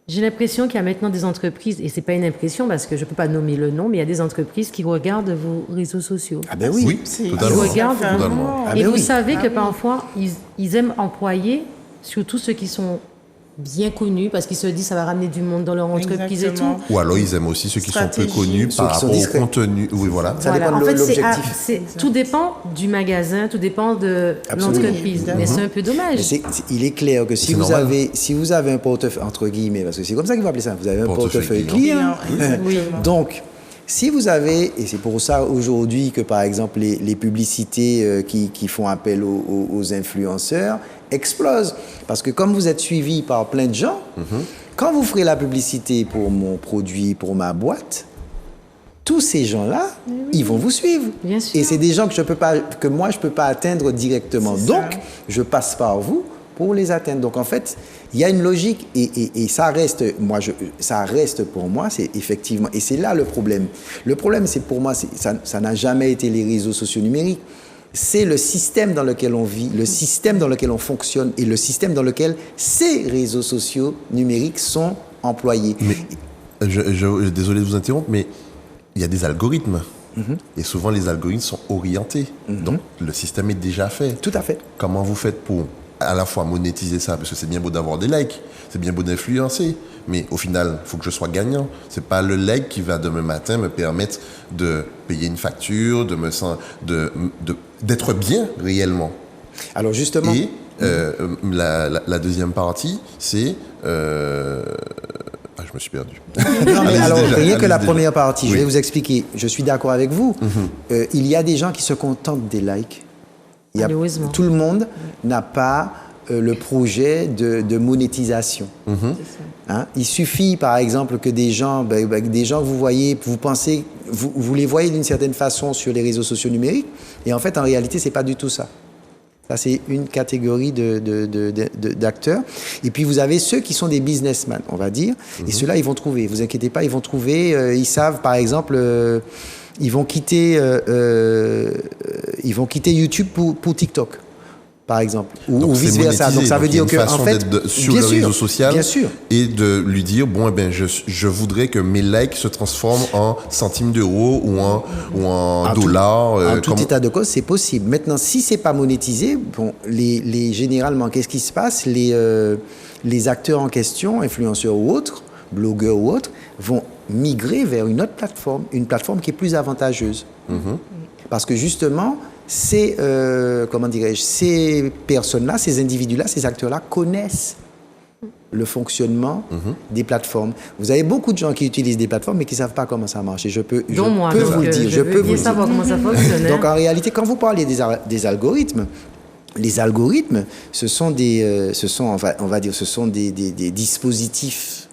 j'ai l'impression qu'il y a maintenant des entreprises, et c'est pas une impression parce que je peux pas nommer le nom, mais il y a des entreprises qui regardent vos réseaux sociaux. Ah ben oui. Oui, Ils totalement. regardent. Totalement. Ah Et ben vous oui. savez que parfois, ils aiment employer surtout ceux qui sont bien connus parce qu'ils se disent ça va ramener du monde dans leur entreprise Exactement. et tout. Ou alors ils aiment aussi ceux qui sont peu Stratégie. connus Ceux par qui sont rapport au discrets. contenu. Oui, voilà. Ça dépend de En fait, l'objectif. tout dépend du magasin, tout dépend de Absolument. l'entreprise. Mais c'est un peu dommage. Mais il est clair que si C'est vous, normal. si vous avez un portefeuille, entre guillemets, parce que c'est comme ça qu'il faut appeler ça, vous avez un Portefeuille portefeuille client. client. Oui. Donc, si vous avez, et c'est pour ça aujourd'hui que par exemple les publicités qui font appel aux influenceurs explosent. Parce que comme vous êtes suivi par plein de gens, quand vous ferez la publicité pour mon produit, pour ma boîte, tous ces gens-là, ils vont vous suivre. Bien sûr. Et c'est des gens que moi, je ne peux pas atteindre directement. C'est ça. Donc, je passe par vous pour les atteindre. Donc, en fait, il y a une logique et ça reste, ça reste pour moi, c'est effectivement, et c'est là le problème. Le problème, c'est pour moi, ça n'a jamais été les réseaux sociaux numériques. C'est le système dans lequel on vit, le système dans lequel on fonctionne et le système dans lequel ces réseaux sociaux numériques sont employés. Mais désolé de vous interrompre, mais il y a des algorithmes. Et souvent, les algorithmes sont orientés. Donc, le système est déjà fait. Tout à fait. Comment vous faites pour à la fois monétiser ça? Parce que c'est bien beau d'avoir des likes, c'est bien beau d'influencer, mais au final, il faut que je sois gagnant. C'est pas le like qui va demain matin me permettre de payer une facture, d'être bien réellement. Alors justement, Et la deuxième partie, c'est... je me suis perdu. non, mais alors, rien que la Allez-y première déjà. partie, je Oui. vais vous expliquer. Je suis d'accord avec vous. Il y a des gens qui se contentent des likes. Malheureusement. Tout le monde n'a pas le projet de monétisation. Hein? Il suffit, par exemple, que des gens que vous voyez, vous pensez, vous les voyez d'une certaine façon sur les réseaux sociaux numériques, et en fait, en réalité, c'est pas du tout ça. Ça, c'est une catégorie d'acteurs. Et puis, vous avez ceux qui sont des businessmen, on va dire. Et ceux-là, ils vont trouver. Vous inquiétez pas, ils vont trouver. Ils savent, par exemple, ils vont quitter YouTube pour TikTok, par exemple, ou Donc, c'est vice-versa. monétisé. Donc, ça veut il y a dire une que, façon en fait, d'être sur bien le sûr, réseau social bien sûr. et de lui dire je voudrais que mes likes se transforment en centimes d'euros ou en dollars. En tout état de cause, c'est possible. Maintenant, si c'est pas monétisé, bon, généralement, qu'est-ce qui se passe? Les acteurs en question, influenceurs ou autres, blogueurs ou autres, vont migrer vers une autre plateforme, une plateforme qui est plus avantageuse. Parce que justement, ces personnes-là, ces individus-là, ces acteurs-là connaissent le fonctionnement des plateformes. Vous avez beaucoup de gens qui utilisent des plateformes mais qui ne savent pas comment ça marche. Et je peux Dont moi, vous donc, le dire. je veux bien savoir comment ça fonctionne. Donc en réalité, quand vous parlez des algorithmes, les algorithmes, ce sont des dispositifs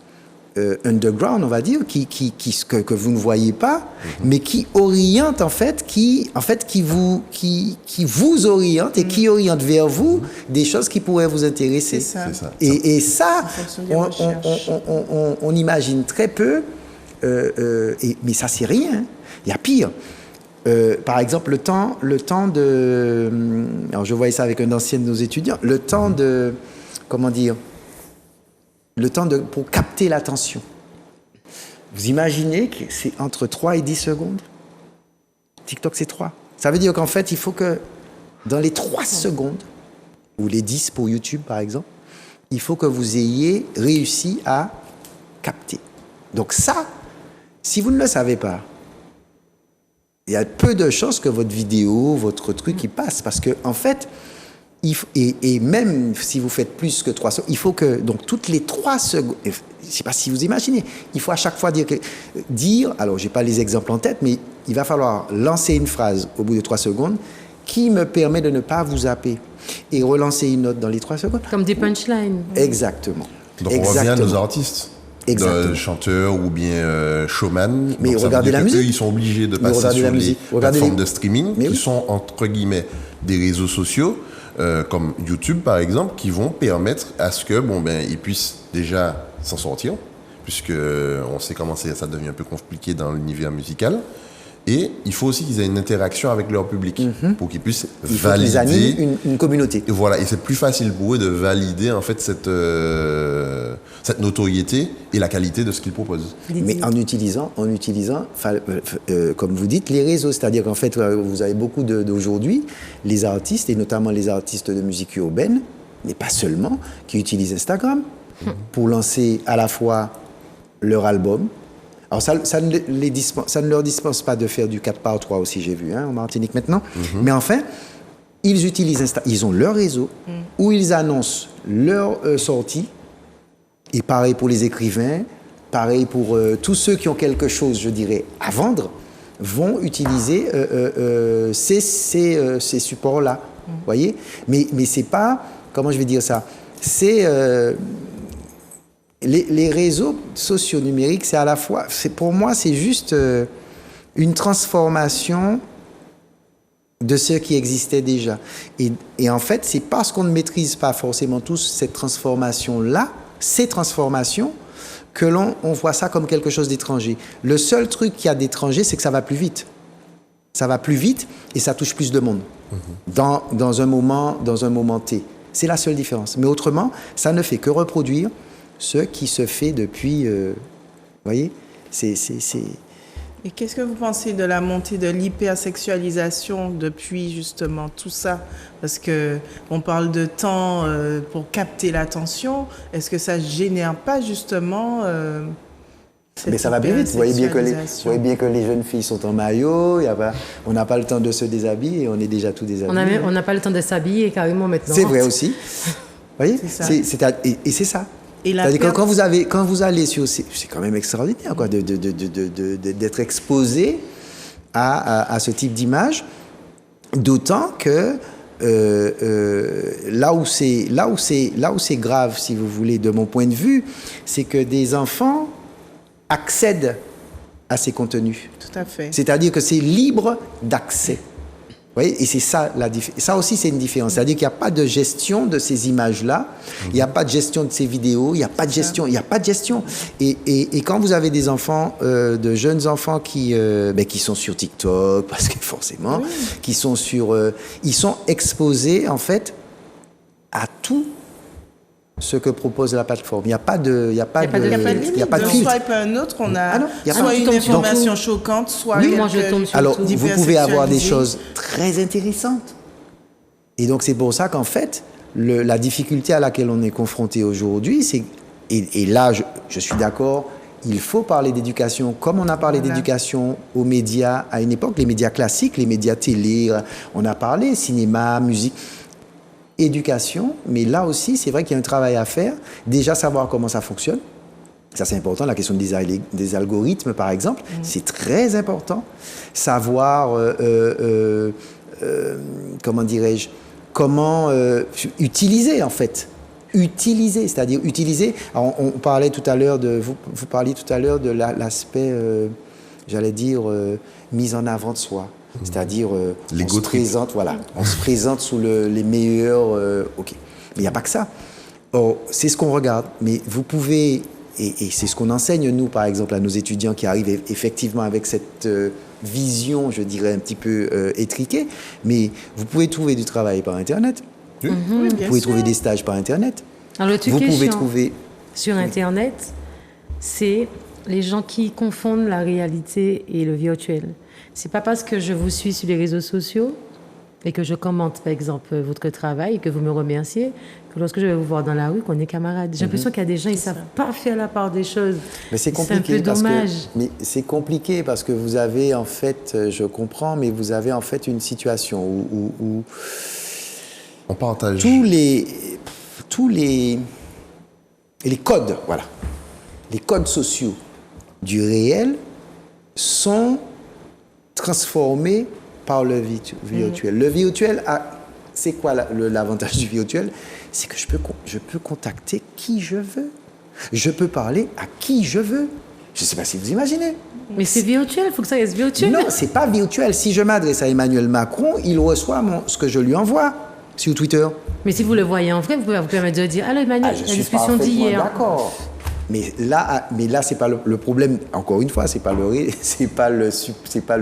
underground, on va dire, que vous ne voyez pas, mais qui orientent qui vous orientent et qui orientent vers vous des choses qui pourraient vous intéresser. C'est ça. C'est ça. Et ça, fonction des recherches. on imagine très peu, mais ça c'est rien. Il y a pire. Par exemple, le temps de... Alors je voyais ça avec un ancien de nos étudiants. Le temps de... Comment dire? Pour capter l'attention. Vous imaginez que c'est entre 3 et 10 secondes? TikTok, c'est 3. Ça veut dire qu'en fait, il faut que dans les 3 secondes, ou les 10 pour YouTube par exemple, il faut que vous ayez réussi à capter. Donc ça, si vous ne le savez pas, il y a peu de chances que votre vidéo, votre truc, il passe. Parce que, en fait, et même si vous faites plus que 3 secondes, il faut que, donc, toutes les 3 secondes, je ne sais pas si vous imaginez, il faut à chaque fois dire, alors, je n'ai pas les exemples en tête, mais il va falloir lancer une phrase au bout de 3 secondes qui me permet de ne pas vous zapper et relancer une note dans les 3 secondes. Comme des punchlines. Exactement. Donc on revient à nos artistes. Exactement. Chanteurs ou bien showman. Mais donc, regardez la musique. Eux, ils sont obligés de passer sur les plateformes de streaming qui sont entre guillemets des réseaux sociaux comme YouTube par exemple, qui vont permettre à ce que ils puissent déjà s'en sortir, puisque on sait comment ça devient un peu compliqué dans l'univers musical. Et il faut aussi qu'ils aient une interaction avec leur public pour qu'ils puissent valider. Ils animent une communauté. Et voilà, et c'est plus facile pour eux de valider en fait cette notoriété et la qualité de ce qu'ils proposent. Mais en utilisant, comme vous dites, les réseaux. C'est-à-dire qu'en fait, vous avez beaucoup d'aujourd'hui, les artistes, et notamment les artistes de musique urbaine, mais pas seulement, qui utilisent Instagram pour lancer à la fois leur album. Alors ça ne leur dispense pas de faire du 4x3 aussi, j'ai vu, en Martinique maintenant. Mais enfin, ils utilisent ils ont leur réseau où ils annoncent leur sortie. Et pareil pour les écrivains, pareil pour tous ceux qui ont quelque chose, je dirais, à vendre, vont utiliser ces supports-là. Voyez ? Mais c'est pas, comment je vais dire ça ? C'est... Les réseaux sociaux numériques, c'est à la fois, pour moi, c'est juste une transformation de ce qui existait déjà. Et en fait, c'est parce qu'on ne maîtrise pas forcément tous cette transformation-là, ces transformations, que on voit ça comme quelque chose d'étranger. Le seul truc qu'il y a d'étranger, c'est que ça va plus vite. Ça va plus vite et ça touche plus de monde dans un moment T. C'est la seule différence. Mais autrement, ça ne fait que reproduire ce qui se fait depuis, voyez, Et qu'est-ce que vous pensez de la montée de l'hypersexualisation depuis justement tout ça ? Parce que on parle de temps pour capter l'attention. Est-ce que ça génère pas justement mais ça va bien vite. Vous voyez bien que les jeunes filles sont en maillot. On n'a pas le temps de se déshabiller et on est déjà tout déshabillé. On n'a pas le temps de s'habiller carrément maintenant. C'est vrai aussi. Vous voyez, c'est ça. Et c'est ça. C'est-à-dire que quand vous allez sur... C'est quand même extraordinaire quoi, d'être exposé à ce type d'image, d'autant que là où c'est grave, si vous voulez, de mon point de vue, c'est que des enfants accèdent à ces contenus. Tout à fait. C'est-à-dire que c'est libre d'accès. Vous voyez, et c'est ça la différence. Ça aussi, c'est une différence. C'est-à-dire qu'il n'y a pas de gestion de ces images-là. Il n'y a pas de gestion de ces vidéos. Il n'y a pas de gestion. Il n'y a pas de gestion. Et quand vous avez des enfants, de jeunes enfants qui sont sur TikTok, parce que forcément, qui sont ils sont exposés, en fait, à tout ce que propose la plateforme. Il n'y a pas de filtre. Swipe un autre, on a soit une information choquante, soit alors, vous pouvez avoir des choses très intéressantes. Et donc, c'est pour ça qu'en fait, la difficulté à laquelle on est confronté aujourd'hui, c'est... Et là, je suis d'accord, il faut parler d'éducation, comme on a parlé d'éducation aux médias à une époque, les médias classiques, les médias télé, on a parlé cinéma, musique... éducation, mais là aussi, c'est vrai qu'il y a un travail à faire. Déjà, savoir comment ça fonctionne. Ça, c'est important. La question des algorithmes, par exemple, c'est très important. Savoir, comment dirais-je, comment utiliser, en fait. Utiliser, c'est-à-dire utiliser... Alors, on parlait tout à l'heure vous parliez tout à l'heure de l'aspect, j'allais dire, mise en avant de soi. C'est-à-dire, on se présente sous les meilleurs... OK. Mais il n'y a pas que ça. Or, c'est ce qu'on regarde. Mais vous pouvez... Et c'est ce qu'on enseigne, nous, par exemple, à nos étudiants qui arrivent effectivement avec cette vision, je dirais, un petit peu étriquée. Mais vous pouvez trouver du travail par Internet. Oui. Vous pouvez trouver des stages par Internet. Alors, le truc vous pouvez trouver... Sur Internet, c'est les gens qui confondent la réalité et le virtuel. C'est pas parce que je vous suis sur les réseaux sociaux et que je commente, par exemple, votre travail et que vous me remerciez, que lorsque je vais vous voir dans la rue, qu'on est camarades. J'ai l'impression qu'il y a des gens, ils ne savent pas faire la part des choses. Mais c'est un compliqué peu parce dommage. c'est compliqué parce que vous avez en fait, je comprends, mais vous avez en fait une situation où On partage. tous les codes, voilà, les codes sociaux du réel sont transformés par le virtuel. Le virtuel, c'est quoi l'avantage du virtuel? C'est que je peux contacter qui je veux. Je peux parler à qui je veux. Je ne sais pas si vous imaginez. Mais c'est virtuel, il faut que ça reste virtuel. Non, c'est pas virtuel. Si je m'adresse à Emmanuel Macron, il reçoit ce que je lui envoie sur Twitter. Mais si vous le voyez en vrai, vous pouvez vous permettre de dire « Allô Emmanuel, Je la suis discussion parfaitement d'hier. » d'accord. Mais là, c'est pas le problème. Encore une fois, c'est pas le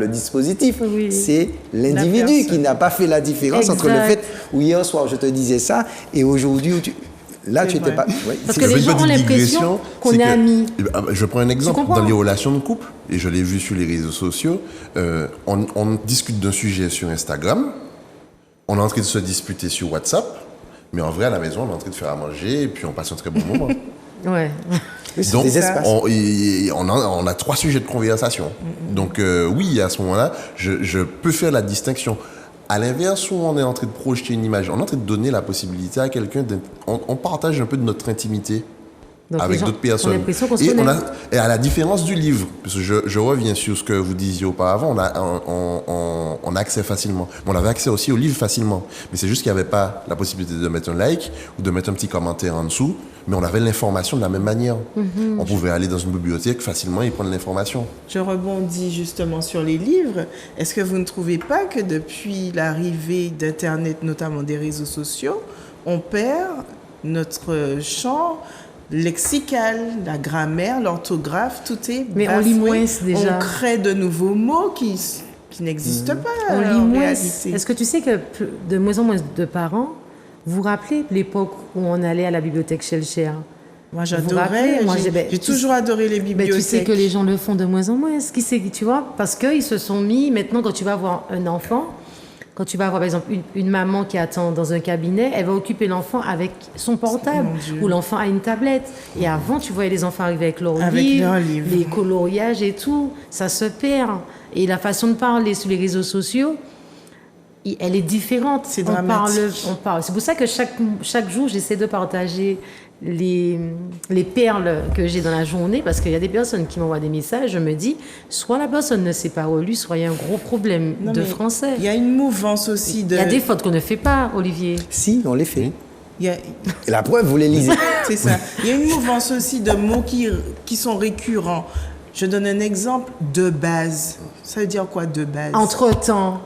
dispositif. Oui. C'est l'individu La personne. qui n'a pas fait la différence entre le Exact. fait où hier soir je te disais ça et aujourd'hui où là tu C'est étais vrai. pas. Ouais, Parce c'est- que Je les fais une gens ont petite l'impression digression, qu'on c'est est que- amis. Je prends un exemple. comprends? Dans les relations de couple, et je l'ai vu sur les réseaux sociaux, on discute d'un sujet sur Instagram, on est en train de se disputer sur WhatsApp, mais en vrai, à la maison, on est en train de faire à manger et puis on passe un très bon moment. Ouais. Oui, c'est Donc, des espaces. on a 3 sujets de conversation. Donc, oui, à ce moment-là, je peux faire la distinction. À l'inverse, où on est en train de projeter une image, on est en train de donner la possibilité à quelqu'un on partage un peu de notre intimité Donc, les avec gens d'autres ont personnes. l'impression qu'on se Et, connaît. et à la différence du livre, parce que je reviens sur ce que vous disiez auparavant, on a accès facilement. On avait accès aussi au livre facilement. Mais c'est juste qu'il n'y avait pas la possibilité de mettre un like ou de mettre un petit commentaire en dessous, mais on avait l'information de la même manière. On pouvait aller dans une bibliothèque facilement et prendre l'information. Je rebondis justement sur les livres. Est-ce que vous ne trouvez pas que depuis l'arrivée d'Internet, notamment des réseaux sociaux, on perd notre champ lexical, la grammaire, l'orthographe, tout est Mais on bafoué. lit moins déjà. On crée de nouveaux mots qui n'existent pas On lit en moins. réalité. Est-ce que tu sais que de moins en moins de parents, vous vous rappelez l'époque où on allait à la bibliothèque Schellcher? Moi, vous j'adorais. rappelez, moi, J'ai toujours adoré les Ben, bibliothèques. tu sais que les gens le font de moins en moins. Ce qui c'est, tu vois, parce qu'ils se sont mis. Maintenant, quand tu vas voir un enfant, quand tu vas voir par exemple une maman qui attend dans un cabinet, elle va occuper l'enfant avec son portable Mon Dieu. ou l'enfant a une tablette. Et avant, tu voyais les enfants arriver avec leurs Avec livres, leurs livres. les coloriages et tout. Ça se perd. Et la façon de parler sur les réseaux sociaux, elle est différente. C'est on dramatique. parle. C'est pour ça que chaque jour, j'essaie de partager les perles que j'ai dans la journée, parce qu'il y a des personnes qui m'envoient des messages, je me dis, soit la personne ne sait pas relire, soit il y a un gros problème Non, de mais français. Il y a une mouvance aussi de. Il y a des fautes qu'on ne fait pas, Olivier. Si, on les fait. il y a- Et la preuve, vous les lisez. C'est ça. Il y a une mouvance aussi de mots qui sont récurrents. Je donne un exemple de base. Ça veut dire quoi de base? Entre-temps,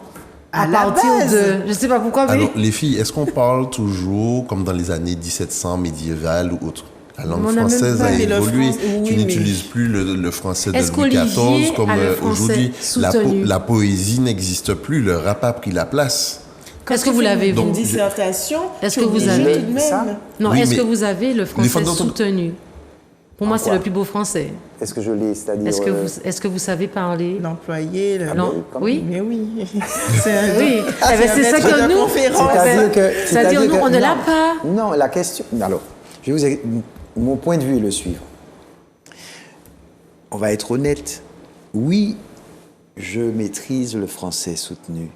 à À la partir base. de... Je ne sais pas pourquoi, mais... Alors, les filles, est-ce qu'on parle toujours comme dans les années 1700 médiévales ou autre? La langue On a même française pas- a mais le évolué. français- oui, Tu mais- n'utilises plus le français de Est-ce Louis qu'Olivier XIV comme a le français aujourd'hui. soutenu? La poésie n'existe plus. Le rap a pris la place. Est-ce que vous l'avez, Une vous? dissertation. Est-ce tu que es vous obligé avez tout de même. ça? Non, Oui, est-ce mais que vous avez le français fautes d'orthographe- soutenu? Pour moi, c'est quoi le plus beau français. Est-ce que je lis, c'est-à-dire. Est-ce que vous savez parler? L'employé. Non. Oui? Mais oui. C'est un- Oui. Ah, Eh ben, c'est un ça maître que de nous... conférence. C'est-à-dire que. C'est-à-dire, nous, on ne l'a non. pas. Non, la question. Alors, je vais vous. Mon point de vue est le suivant. On va être honnête. Oui, je maîtrise le français soutenu.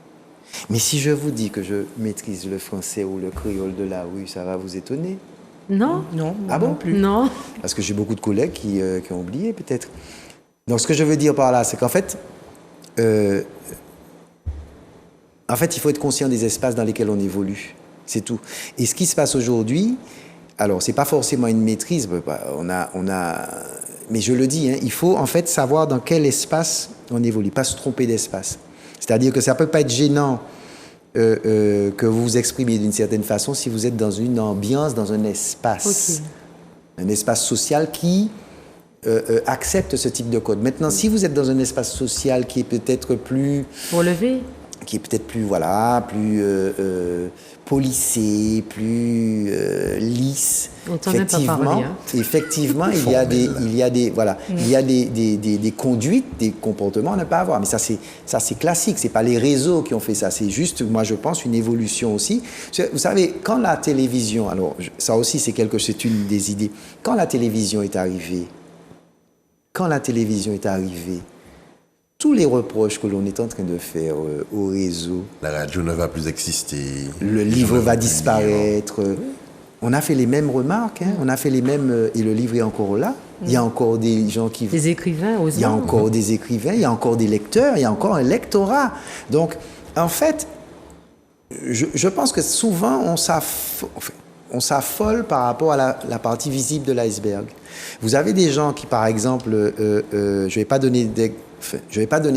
Mais si je vous dis que je maîtrise le français ou le créole de la rue, ça va vous étonner. Non? Non, Ah bon? plus. Non. Parce que j'ai beaucoup de collègues qui ont oublié, peut-être. Donc, ce que je veux dire par là, c'est qu'en fait, il faut être conscient des espaces dans lesquels on évolue. C'est tout. Et ce qui se passe aujourd'hui, alors, c'est pas forcément une maîtrise. Mais je le dis, hein, il faut en fait savoir dans quel espace on évolue, pas se tromper d'espace. C'est-à-dire que ça peut pas être gênant que vous vous exprimiez d'une certaine façon si vous êtes dans une ambiance, dans un espace. Ok. Un espace social qui accepte ce type de code. Maintenant, si vous êtes dans un espace social qui est peut-être plus... Relevé? qui est peut-être plus, voilà, plus policé, plus lisse. On t'en a pas parlé, hein. Effectivement, il y a des conduites, des comportements à ne pas avoir. Mais ça c'est classique. C'est pas les réseaux qui ont fait ça. C'est juste, moi je pense, une évolution aussi. Vous savez, quand la télévision, alors ça aussi c'est une des idées. Quand la télévision est arrivée, tous les reproches que l'on est en train de faire au réseau, La radio ne va plus exister. le livre va disparaître. On a fait les mêmes remarques, hein, on a fait les mêmes, et le livre est encore là. Il y a encore des gens qui... Des écrivains, Il y a encore des écrivains, il y a encore des lecteurs, il y a encore un lectorat. Donc, en fait, je pense que souvent, on s'affole par rapport à la partie visible de l'iceberg. Vous avez des gens qui, par exemple, je ne vais pas donner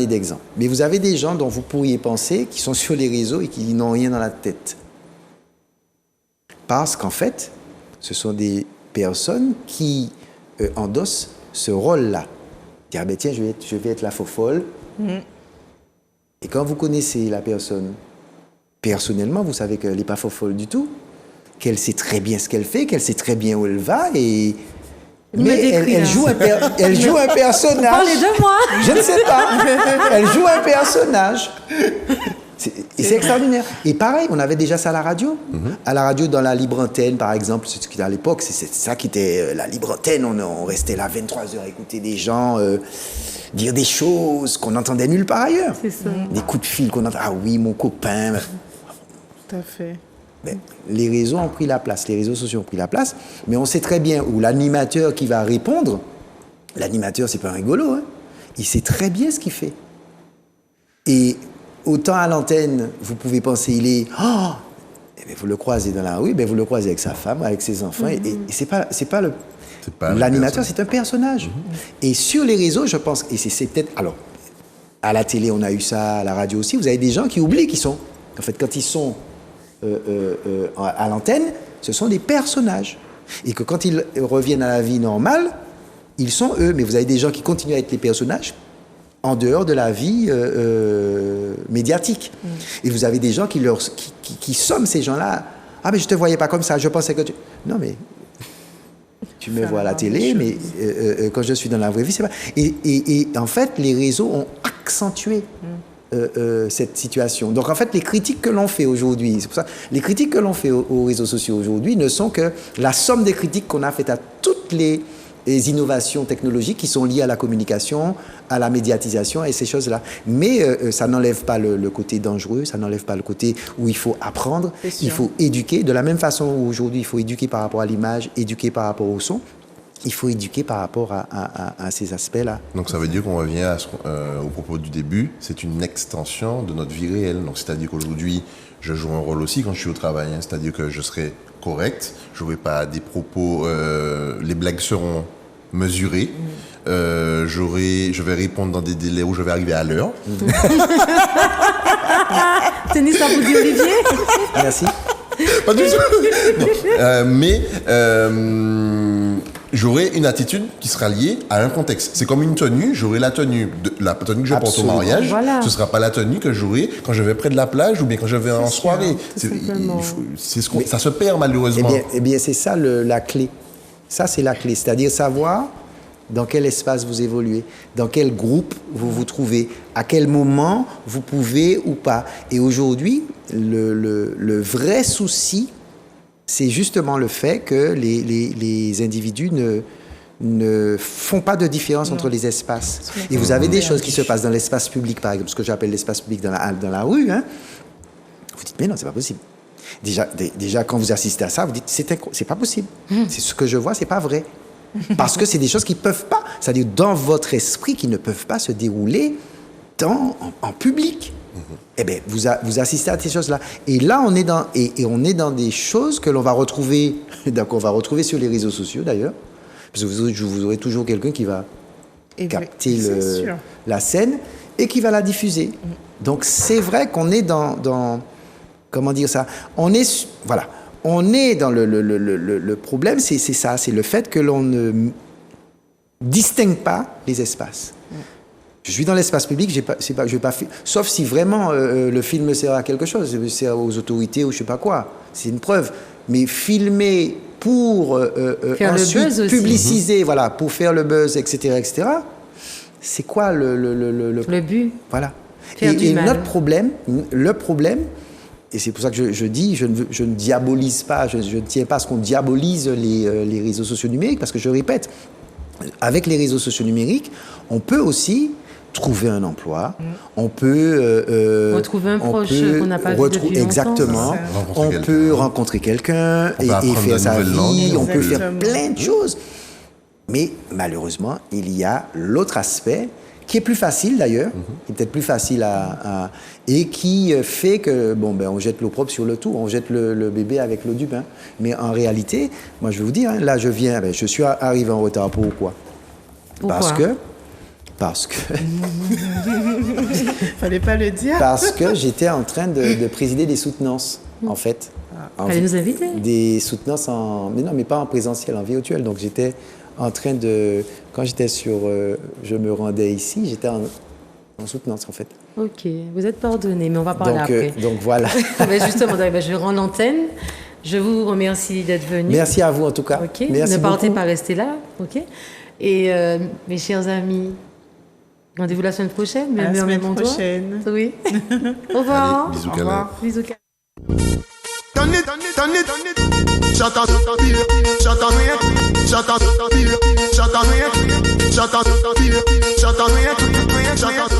d'exemple, mais vous avez des gens dont vous pourriez penser qui sont sur les réseaux et qui n'ont rien dans la tête. Parce qu'en fait, ce sont des personnes qui endossent ce rôle-là. Dire, ah ben tiens, je vais être la fofolle. Et quand vous connaissez la personne, personnellement, vous savez qu'elle n'est pas fofolle du tout, qu'elle sait très bien ce qu'elle fait, qu'elle sait très bien où elle va, mais elle joue un personnage. Parlez de moi. Je ne sais pas. Elle joue un personnage. Et c'est extraordinaire. Et pareil, on avait déjà ça à la radio. À la radio, dans la libre antenne, par exemple, c'est ce qui était à l'époque, c'est ça qui était la libre antenne. On restait là 23 heures à écouter des gens dire des choses qu'on n'entendait nulle part ailleurs. C'est ça. Des coups de fil qu'on entend. Ah oui, mon copain. Tout à fait. Ben, les réseaux ont pris la place, les réseaux sociaux ont pris la place, mais on sait très bien où l'animateur qui va répondre, l'animateur, c'est pas un rigolo, hein, il sait très bien ce qu'il fait. Et autant à l'antenne, vous pouvez penser, il est... Oh, eh bien, vous le croisez dans la rue, ben, vous le croisez avec sa femme, avec ses enfants, et c'est pas l'animateur, c'est un personnage. Et sur les réseaux, je pense, et c'est peut-être... Alors, à la télé, on a eu ça, à la radio aussi, vous avez des gens qui oublient qu'ils sont... En fait, quand ils sont à l'antenne, ce sont des personnages. Et que quand ils reviennent à la vie normale, ils sont eux. Mais vous avez des gens qui continuent à être les personnages en dehors de la vie médiatique. Et vous avez des gens qui somment ces gens-là. Ah, mais je ne te voyais pas comme ça, je pensais que tu... Non, mais tu me vois à la télé, mais quand je suis dans la vraie vie, c'est pas... Et en fait, les réseaux ont accentué cette situation. Donc en fait, les critiques que l'on fait aujourd'hui, c'est pour ça, les critiques que l'on fait aux réseaux sociaux aujourd'hui ne sont que la somme des critiques qu'on a faites à toutes les innovations technologiques qui sont liées à la communication, à la médiatisation et ces choses-là. Mais ça n'enlève pas le côté dangereux, ça n'enlève pas le côté où il faut apprendre, il faut éduquer. De la même façon où aujourd'hui il faut éduquer par rapport à l'image, éduquer par rapport au son, il faut éduquer par rapport à ces aspects-là. Donc ça veut dire qu'on revient au propos du début, c'est une extension de notre vie réelle. Donc c'est-à-dire qu'aujourd'hui, je joue un rôle aussi quand je suis au travail. Hein. C'est-à-dire que je serai correct, je n'aurai pas des propos, les blagues seront mesurées, je vais répondre dans des délais où je vais arriver à l'heure. Tennis à vous dire, Olivier. Merci. Pas du tout. Mais j'aurai une attitude qui sera liée à un contexte. C'est comme une tenue, j'aurai la tenue que je porte au mariage. Voilà. Ce ne sera pas la tenue que j'aurai quand je vais près de la plage ou bien quand je vais en soirée. Ça se perd malheureusement. Eh bien c'est ça la clé. Ça, c'est la clé. C'est-à-dire savoir dans quel espace vous évoluez, dans quel groupe vous vous trouvez, à quel moment vous pouvez ou pas. Et aujourd'hui, le vrai souci, c'est justement le fait que les individus ne font pas de différence entre les espaces. Et vous avez des choses qui se passent dans l'espace public, par exemple, ce que j'appelle l'espace public dans la rue. Hein. Vous dites, mais non, c'est pas possible. Déjà, quand vous assistez à ça, vous dites, c'est pas possible. C'est ce que je vois, c'est pas vrai. Parce que c'est des choses qui peuvent pas, c'est-à-dire dans votre esprit, qui ne peuvent pas se dérouler en public. Eh bien, vous assistez à ces choses-là. Et là, on est dans des choses que l'on va retrouver, qu'on va retrouver sur les réseaux sociaux d'ailleurs, parce que vous aurez toujours quelqu'un qui va capter la scène et qui va la diffuser. Donc, c'est vrai qu'on est dans comment dire ça ? On est dans le problème, c'est ça, c'est le fait que l'on ne distingue pas les espaces. Je suis dans l'espace public, je vais pas, sauf si vraiment le film sert à quelque chose, sert aux autorités ou je sais pas quoi. C'est une preuve. Mais filmer pour faire ensuite le buzz aussi. publiciser, voilà, pour faire le buzz, etc., c'est quoi le but? Voilà. Faire du mal. Notre problème, le problème, et c'est pour ça que je dis, je ne diabolise pas, je ne tiens pas à ce qu'on diabolise les réseaux sociaux numériques, parce que je répète, avec les réseaux sociaux numériques, on peut aussi trouver un emploi, on peut retrouver un proche qu'on n'a pas vu depuis longtemps. Exactement. On peut rencontrer quelqu'un et faire sa vie, on peut faire plein de choses. Mais malheureusement, il y a l'autre aspect qui est plus facile d'ailleurs, qui est peut-être plus facile et qui fait que on jette l'eau propre sur le tout, on jette le bébé avec l'eau du bain. Mais en réalité, moi je vais vous dire, hein, là je suis arrivé en retard. Pourquoi? Parce que fallait pas le dire. Parce que j'étais en train de présider des soutenances, en fait. Fallait nous inviter. Des soutenances mais pas en présentiel, en virtuel. Donc j'étais en train quand j'étais je me rendais ici, j'étais en soutenance en fait. Ok, vous êtes pardonné, mais on va parler après. Donc voilà. Justement, je rends l'antenne. Je vous remercie d'être venu. Merci à vous en tout cas. Ok. Merci ne partez beaucoup. pas, restez là. Ok. Et mes chers amis, rendez-vous la semaine prochaine. La semaine prochaine. Oui. Au revoir. Allez, bisous, Au revoir. Bisous. Shut up,